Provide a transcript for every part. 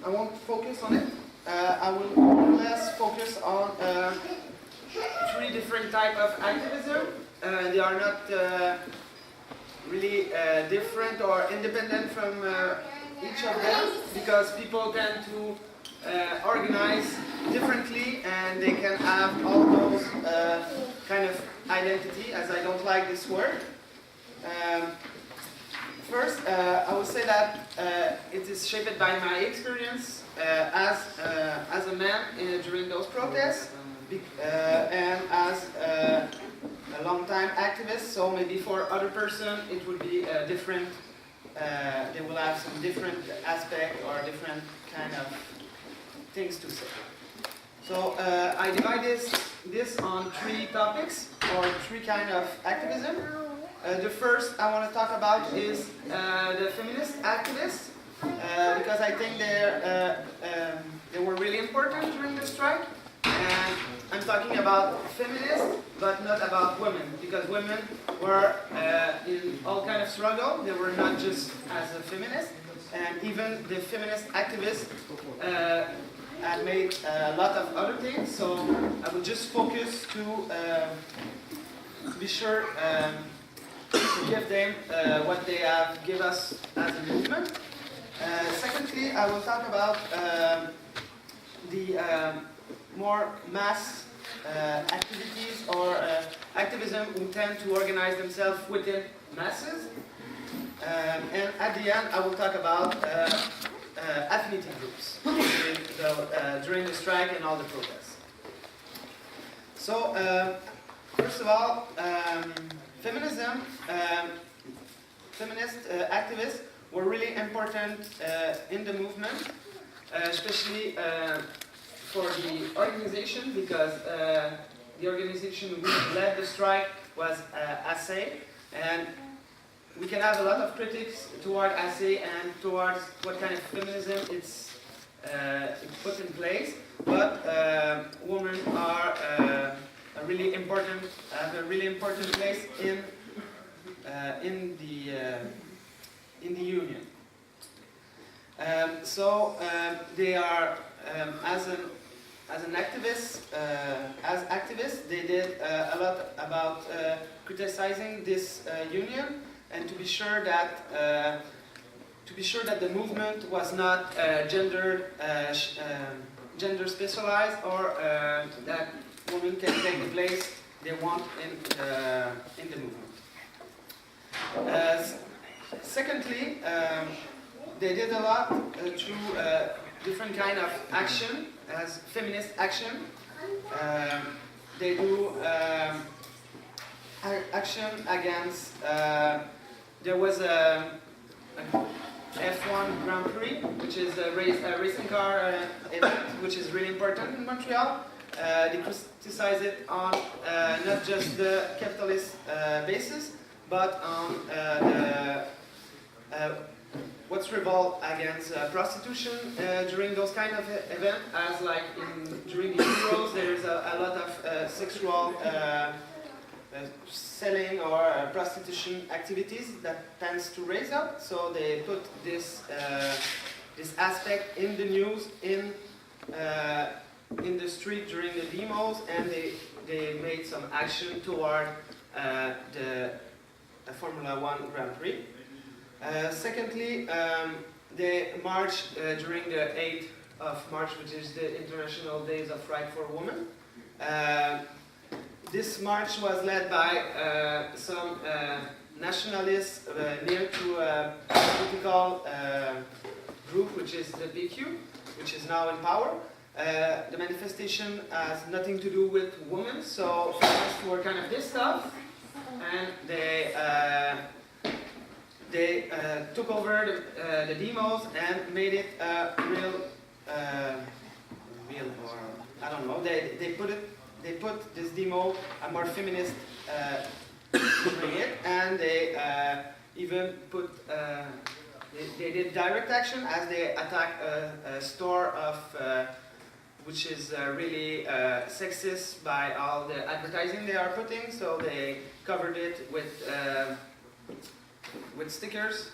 I won't focus on it. I will more or less focus on 3 different types of activism. They are not really different or independent from each of them, because people tend to organize differently, and they can have all those kind of identity, as I don't like this word. First, I would say that it is shaped by my experience as a man during those protests, and as a long-time activist. So maybe for other person it would be different. They will have some different aspect or different kind of things to say. So I divide this on 3 topics, or 3 kind of activism. The first I want to talk about is the feminist activists, because I think they were really important during the strike. And I'm talking about feminists, but not about women, because women were in all kind of struggle. They were not just as a feminist, and even the feminist activists had made a lot of other things. So I will just focus to be sure to give them what they have give us as a movement. Secondly, I will talk about the more mass activities or activism who tend to organize themselves within masses. And at the end, I will talk about affinity groups during the strike and all the protests. So, first of all, feminism, feminist activists were really important in the movement, especially for the organization, because the organization which led the strike was ASE, and we can have a lot of critics toward ASE and towards what kind of feminism it's put in place, but women are have a really important place in the union. They are as activists, they did a lot about criticizing this union, and to be sure that the movement was not gender specialized, or that women can take the place they want in the movement. Secondly, they did a lot through different kind of action as feminist action. They do action against. There was a F1 Grand Prix, which is a racing car event, which is really important in Montreal. They criticize it on not just the capitalist basis, but on what's revolt against prostitution during those kind of events, as like during the Euros, there's a lot of sexual selling or prostitution activities that tends to raise up. So they put this aspect in the news, in the street during the demos, and they made some action toward the Formula 1 Grand Prix. Secondly, they marched during the 8th of March, which is the International Days of Right for Women. This march was led by some nationalists near to a political group, which is the PQ, which is now in power. The manifestation has nothing to do with women, so feminists were kind of pissed off, and they took over the demos and made it real, or I don't know. They put this demo a more feminist during it, and they even put they did direct action as they attacked a store of which is really sexist by all the advertising they are putting. So they covered it with stickers.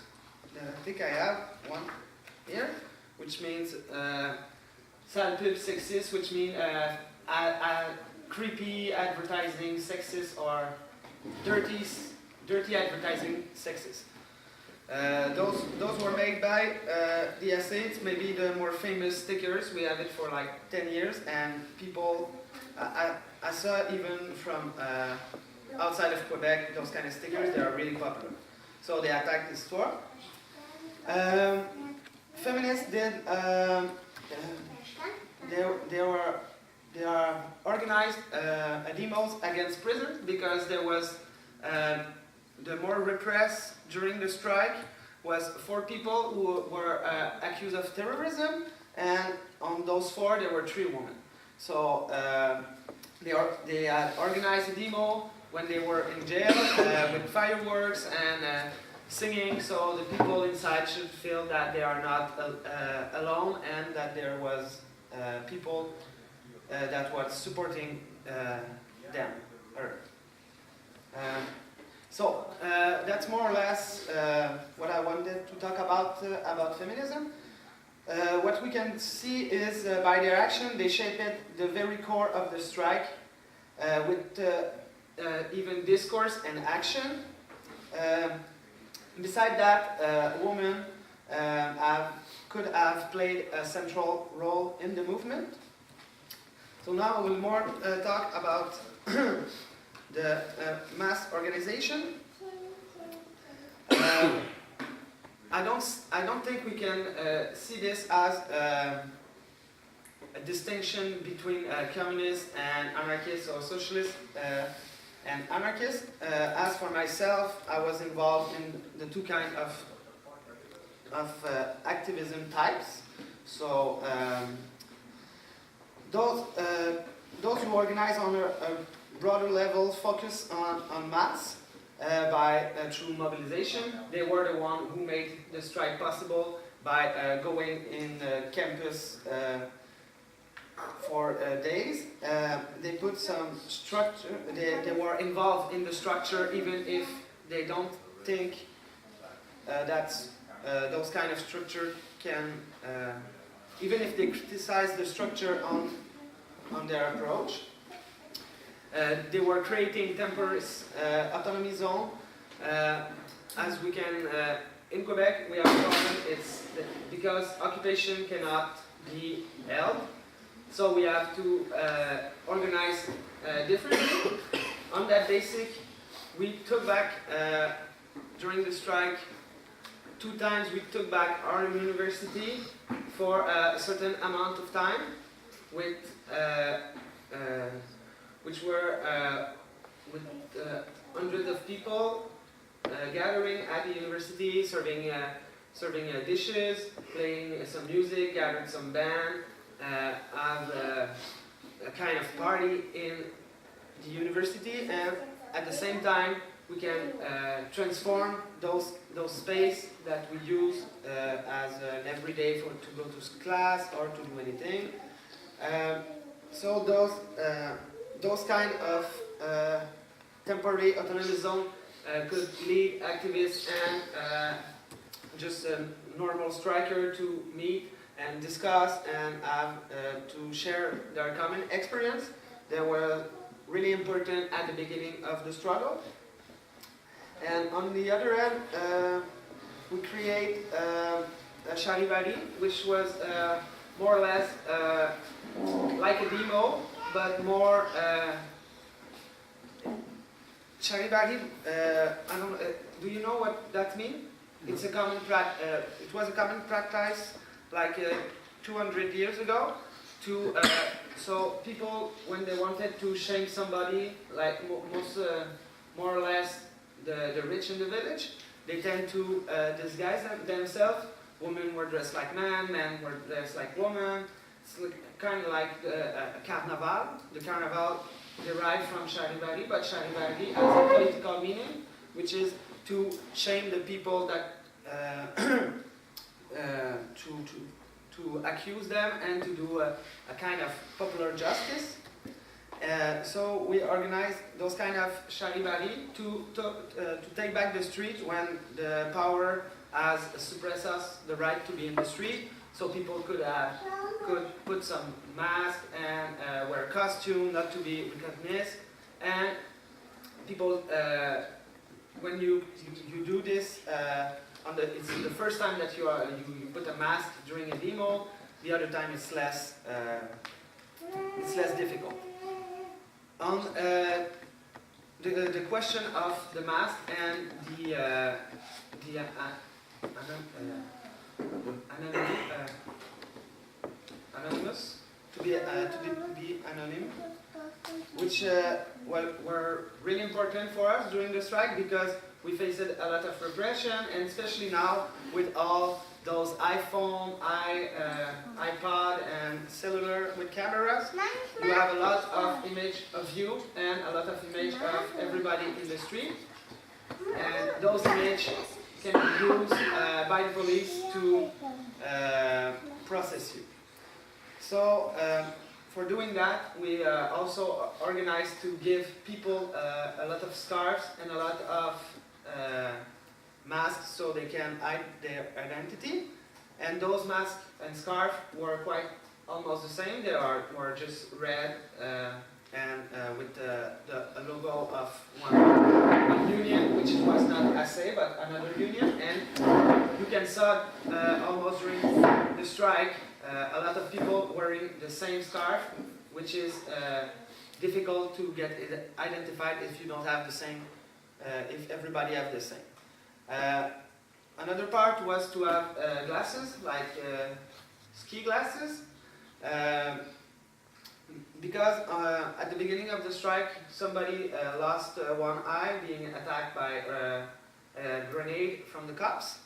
I think I have one. here, which means sale pub sexist, which means creepy advertising sexist or dirty advertising sexist. Those were made by the essays, maybe the more famous stickers. We have it for like 10 years, and people, I saw even from outside of Quebec, those kind of stickers, they are really popular. So they attacked the store. Feminists did, they are organized demos against prison because there was the more repressed during the strike was 4 people who were accused of terrorism, and on those 4 there were 3 women. So they had organized a demo when they were in jail with fireworks and singing, so the people inside should feel that they are not alone and that there was people that was supporting them. So that's more or less what I wanted to talk about feminism. What we can see is by their action they shaped the very core of the strike with even discourse and action. Beside that, women could have played a central role in the movement. So now we'll more talk about the mass organization. I don't think we can see this as a distinction between communists and anarchists or socialists and anarchists. As for myself, I was involved in the 2 kinds of activism types. So those who organize on a broader level focus on mass through mobilization. They were the one who made the strike possible by going in campus for days. They put some structure, they were involved in the structure even if they don't think that those kind of structure can, even if they criticize the structure on their approach. They were creating temporary autonomy zone. As we can, in Quebec, we have a problem. It's because occupation cannot be held. So we have to organize differently. On that basic, we took back, during the strike, 2 times we took back our university for a certain amount of time, with which were with hundreds of people gathering at the university, serving dishes, playing some music, gathered some band, have a kind of party in the university, and at the same time we can transform those space that we use as an everyday to go to class or to do anything. So those kind of temporary autonomy zone could lead activists and just a normal striker to meet and discuss and have to share their common experience. They were really important at the beginning of the struggle. And on the other hand, we create a charivari, which was more or less like a demo, but more charivari. I don't. Do you know what that means? It's a common it was a common practice like 200 years ago. To so people, when they wanted to shame somebody, like more or less the rich in the village, they tend to disguise themselves. Women were dressed like men were dressed like women. It's kind of like a carnival. The carnival derived from charivari, but charivari has a political meaning, which is to shame the people that to accuse them and to do a kind of popular justice. So we organized those kind of charivari to take back the street when the power as suppressors the right to be in the street, so people could put some mask and wear costume not to be recognized. And people, when you do this, it's the first time that you put a mask during a demo. The other time it's less difficult. On the question of the mask and the anonymous, to be anonym, which were really important for us during the strike, because we faced a lot of repression, and especially now with all those iPhone, iPod, and cellular with cameras, you have a lot of image of you and a lot of image of everybody in the street, and those images can be used by the police to process you. So for doing that, we also organized to give people a lot of scarves and a lot of masks so they can hide their identity. And those masks and scarves were quite almost the same. They were just red and with a logo of one union, which was not SA but another union. And you can saw almost during the strike a lot of people wearing the same scarf, which is difficult to get identified if you don't have the same, if everybody have the same. Another part was to have glasses, like ski glasses, because at the beginning of the strike somebody lost one eye being attacked by a grenade from the cops.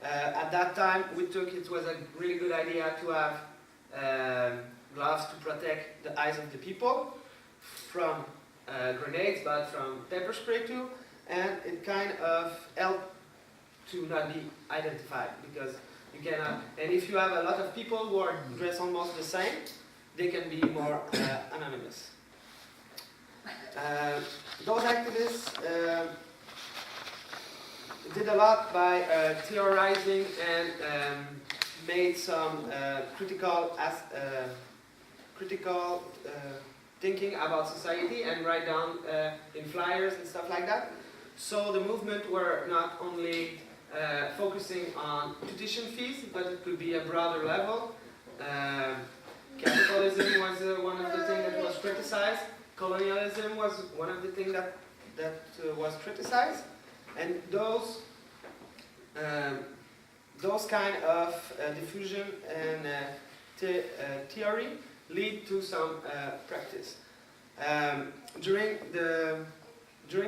At that time it was a really good idea to have gloves to protect the eyes of the people from grenades, but from pepper spray too, and it kind of helped to not be identified, because you cannot, and if you have a lot of people who are dressed almost the same, they can be more anonymous. Those activists did a lot by theorizing and made some critical thinking about society and write down in flyers and stuff like that. So the movement were not only focusing on tuition fees, but it could be a broader level. Capitalism was one of the things that was criticized. Colonialism was one of the things that was criticized. And those kind of diffusion and theory lead to some practice. During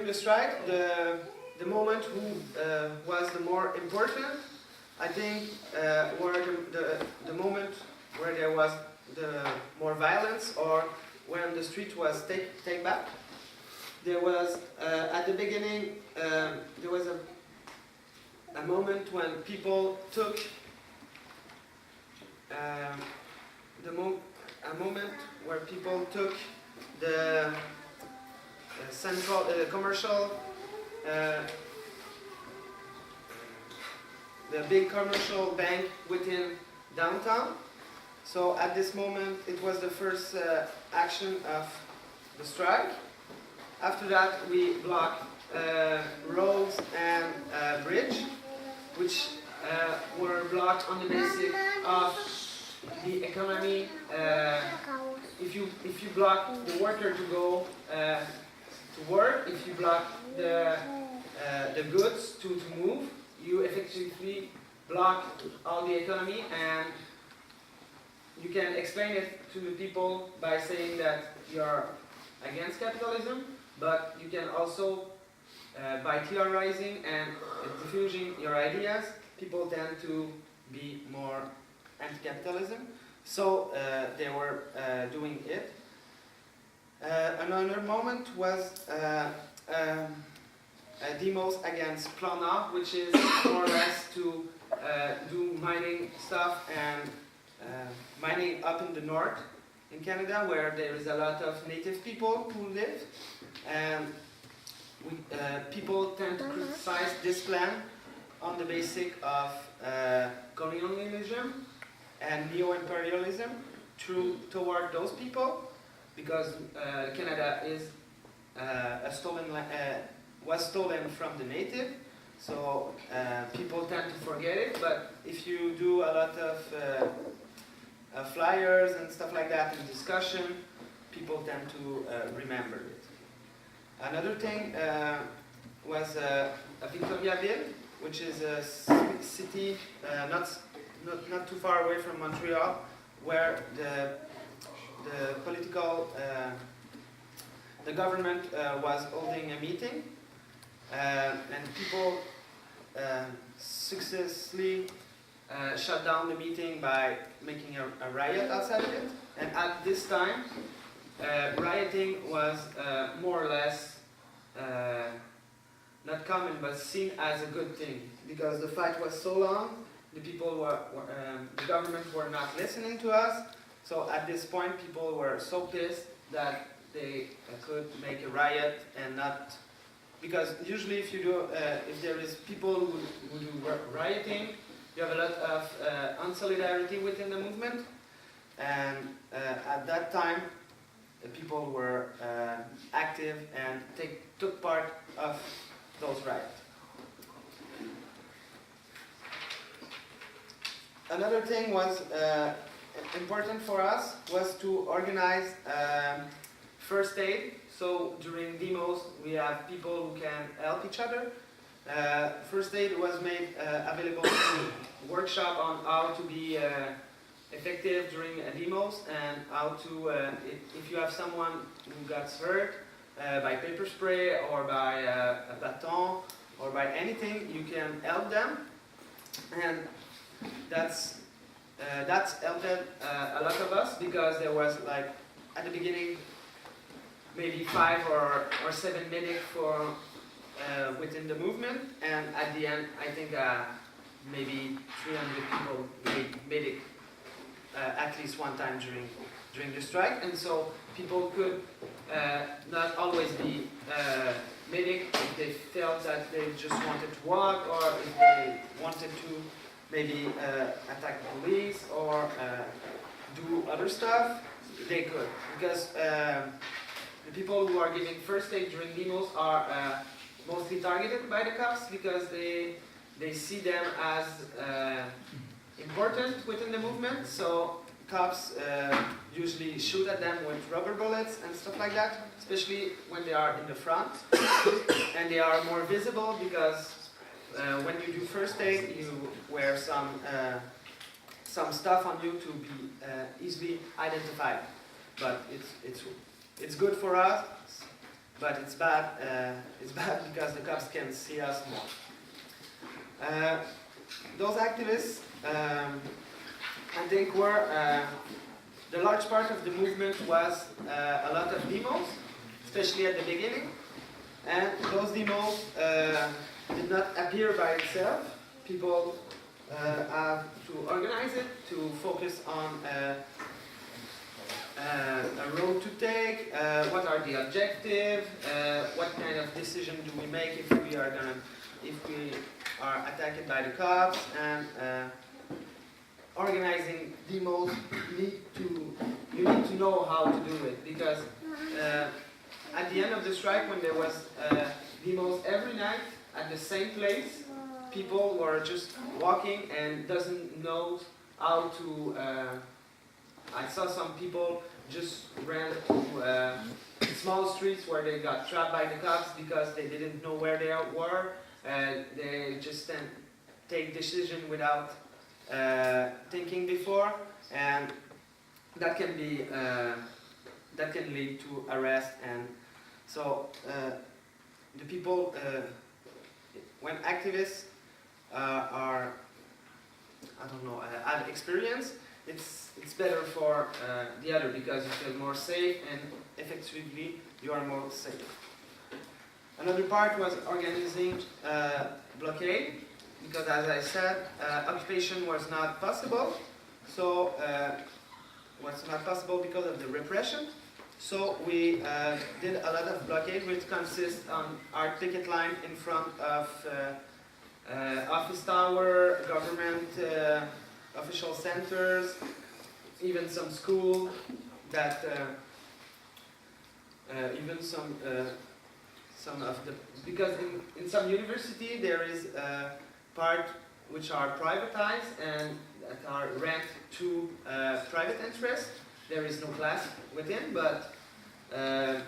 the strike, the moment who was the more important, I think, were the moment where there was the more violence, or when the street was taken back. There was at the beginning there was a moment when people took a moment where people took the central commercial the big commercial bank within downtown. So at this moment it was the first action of the strike. After that we blocked roads and bridge, which were blocked on the basis of the economy. If you block the worker to go to work, if you block the goods to move, you effectively block all the economy, and you can explain it to the people by saying that you are against capitalism, but you can also, by theorizing and diffusing your ideas, people tend to be more anti-capitalism. So they were doing it. Another moment was demos against Plana, which is more or less to do mining stuff and mining up in the north in Canada, where there is a lot of native people who live, and people tend to criticize this plan on the basic of colonialism and neo-imperialism toward those people, because Canada is was stolen from the native, so people tend to forget it. But if you do a lot of flyers and stuff like that in discussion, people tend to remember it. Another thing was Victoriaville, which is a city not too far away from Montreal, where the government was holding a meeting, and people successfully shut down the meeting by making a riot outside of it. And at this time, rioting was more or less not common, but seen as a good thing, because the fight was so long. The government were not listening to us. So at this point, people were so pissed that they could make a riot and not, because usually if there is people who do rioting, you have a lot of unsolidarity within the movement, and at that time, people were active and took part of those riots. Another thing was important for us was to organize first aid. So during demos, we have people who can help each other. First aid was made available in workshop on how to be effective during demos, and how to, if you have someone who gets hurt by paper spray or by a baton or by anything, you can help them. And that's helped a lot of us, because there was, like, at the beginning maybe 5 or 7 medics for within the movement, and at the end I think maybe 300 people made medic at least one time during the strike. And so people could not always be medic if they felt that they just wanted to walk, or if they wanted to maybe attack the police or do other stuff, they could. Because the people who are giving first aid during demos are mostly targeted by the cops, because they see them as important within the movement. So cops usually shoot at them with rubber bullets and stuff like that, especially when they are in the front. And they are more visible, because when you do first aid, you wear some stuff on you to be easily identified. But it's good for us, but it's bad. It's bad because the cops can see us more. Those activists, I think, were the large part of the movement was a lot of demos, especially at the beginning, and those demos did not appear by itself. People have to organize it, to focus on a road to take, what are the objectives, what kind of decision do we make if we are attacked by the cops, and organizing demos, you need to know how to do it, because at the end of the strike, when there was demos every night at the same place, people were just walking and doesn't know how to. I saw some people just ran to small streets where they got trapped by the cops because they didn't know where they were. They just take decision without thinking before, and that can be that can lead to arrest. And so the people, when activists are, I don't know, have experience, it's better for the other, because you feel more safe, and effectively you are more safe. Another part was organizing blockade, because as I said, occupation was not possible. So was not possible because of the repression. So we did a lot of blockade, which consists on our picket line in front of office tower, government official centers, even some school that even some of the, because in some university there is a part which are privatized and that are rent to private interests. There is no class within, but and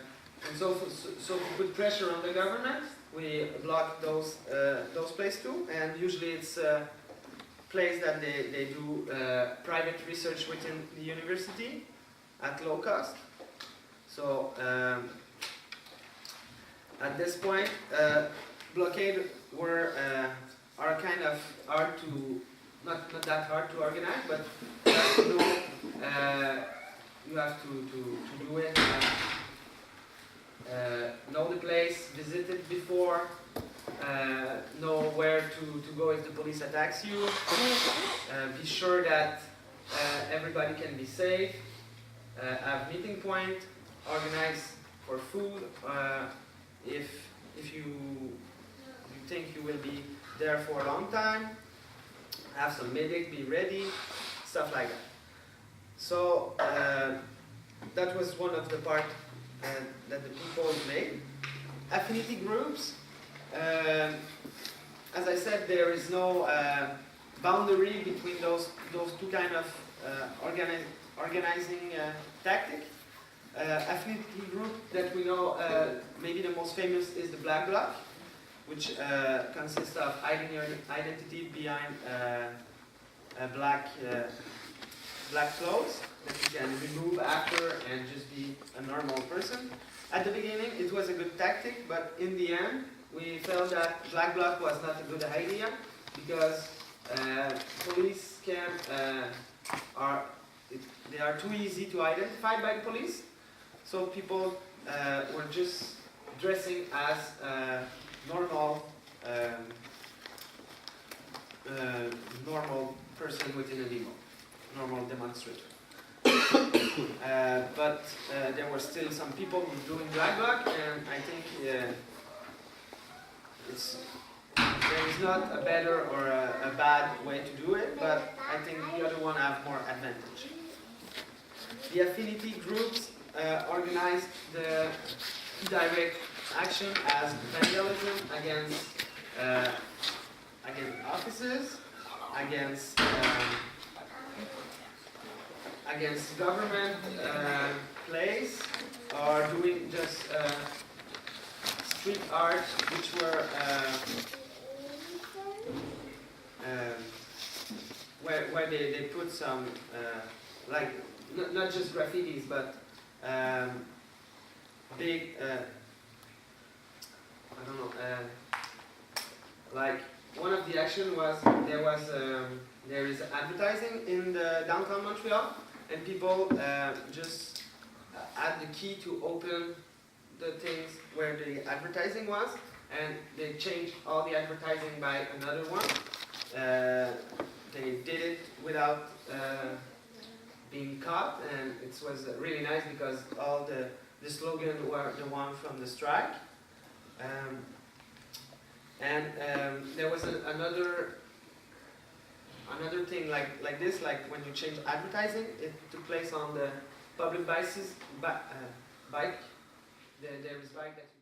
so to put pressure on the government, we block those places too. And usually it's a place that they do private research within the university at low cost. So at this point, blockade are kind of hard to, not that hard to organize, but you have to do it, know the place, visit it before, know where to go if the police attacks you, be sure that everybody can be safe, have meeting point, organize for food, if you think you will be there for a long time, have some medic, be ready, stuff like that. So that was one of the part that the people made. Affinity groups, as I said, there is no boundary between those two kind of organizing tactic. Affinity group that we know, maybe the most famous is the Black Bloc, which consists of hiding your identity behind black clothes that you can remove after and just be a normal person. At the beginning, it was a good tactic, but in the end, we felt that Black Bloc was not a good idea because police they are too easy to identify by the police. So people were just dressing as normal person within a demo, normal demonstrator. But there were still some people who were doing Black Bloc, and I think there is not a better or a bad way to do it, but I think the other one have more advantage. The affinity groups organized the direct action as vandalism against offices, against government place, or doing just street art, which were where they put some like not just graffitis, but big I don't know, like one of the action was there is advertising in the downtown Montreal, and people just had the key to open the things where the advertising was, and they changed all the advertising by another one. They did it without being caught, and it was really nice because all the slogan were the one from the strike. There was another thing like this, like when you change advertising, it took place on the public bike. There is bike that you